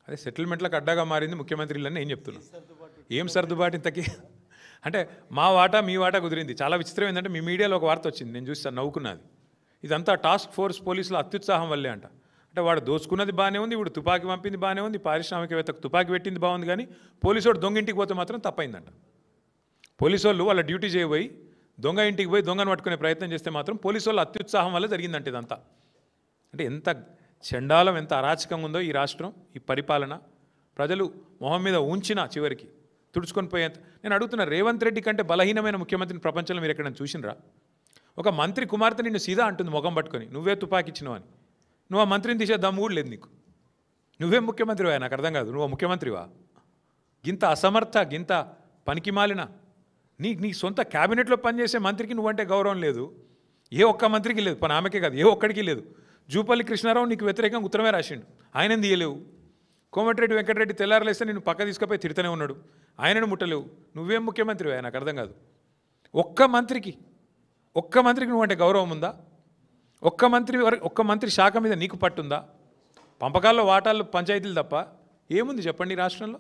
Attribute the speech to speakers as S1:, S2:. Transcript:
S1: అదే సెటిల్మెంట్లకు అడ్డాగా మారింది ముఖ్యమంత్రి ఇల్లని నేను చెప్తున్నా. ఏం సర్దుబాటు ఇంతకీ అంటే మా వాటా మీ వాటా కుదిరింది. చాలా విచిత్రం ఏంటంటే మీ మీడియాలో ఒక వార్త వచ్చింది, నేను చూస్తాను, నవ్వుకున్నది. ఇదంతా టాస్క్ ఫోర్స్ పోలీసుల అత్యుత్సాహం వల్లే అంట. అంటే వాడు దోచుకున్నది బాగానే ఉంది, ఇప్పుడు తుపాకీ పంపింది బాగానే ఉంది, పారిశ్రామికవేత్తకు తుపాకీ పెట్టింది బాగుంది, కానీ పోలీసు వాడు దొంగ ఇంటికి పోతే మాత్రం తప్పైందంట. పోలీసు వాళ్ళు వాళ్ళ డ్యూటీ చేయబోయి దొంగ ఇంటికి పోయి దొంగను పట్టుకునే ప్రయత్నం చేస్తే మాత్రం పోలీసు వాళ్ళ అత్యుత్సాహం వల్ల జరిగిందంటే ఇదంతా. అంటే ఎంత చండాలం, ఎంత అరాచకంగా ఉందో ఈ రాష్ట్రం, ఈ పరిపాలన. ప్రజలు మొహం మీద ఉంచినా చివరికి తుడుచుకొని పోయేంత. నేను అడుగుతున్నా, రేవంత్ రెడ్డి కంటే బలహీనమైన ముఖ్యమంత్రిని ప్రపంచంలో మీరు ఎక్కడైనా చూసినరా? ఒక మంత్రి కుమార్తె నిన్ను సీదా అంటుంది ముఖం పట్టుకొని, నువ్వే తుపాకి ఇచ్చినావు అని. నువ్వు ఆ మంత్రిని తీసే దమ్ము కూడా లేదు నీకు. నువ్వేం ముఖ్యమంత్రివా? నాకు అర్థం కాదు. నువ్వు ముఖ్యమంత్రివా? గింత అసమర్థ, గింత పనికిమాలిన నీ సొంత క్యాబినెట్లో పనిచేసే మంత్రికి నువ్వంటే గౌరవం లేదు. ఏ ఒక్క మంత్రికి లేదు, పని ఆమెకే కాదు, ఏ ఒక్కడికి లేదు. జూపల్లి కృష్ణారావు నీకు వ్యతిరేకంగా ఉత్తరమే రాసిండు, ఆయనని తీయలేవు. కోమటిరెడ్డి వెంకటరెడ్డి తెల్లారలేస్తే నేను పక్క తీసుకుపోయి తిడుతూనే ఉన్నాడు, ఆయనను ముట్టలేవు. నువ్వేం ముఖ్యమంత్రివా? నాకు అర్థం కాదు. ఒక్క మంత్రికి నువ్వంటే గౌరవం ఉందా? ఒక్క మంత్రి శాఖ మీద నీకు పట్టుందా? పంపకాల్లో వాటాలు పంచాయతీలు తప్ప ఏముంది చెప్పండి రాష్ట్రంలో?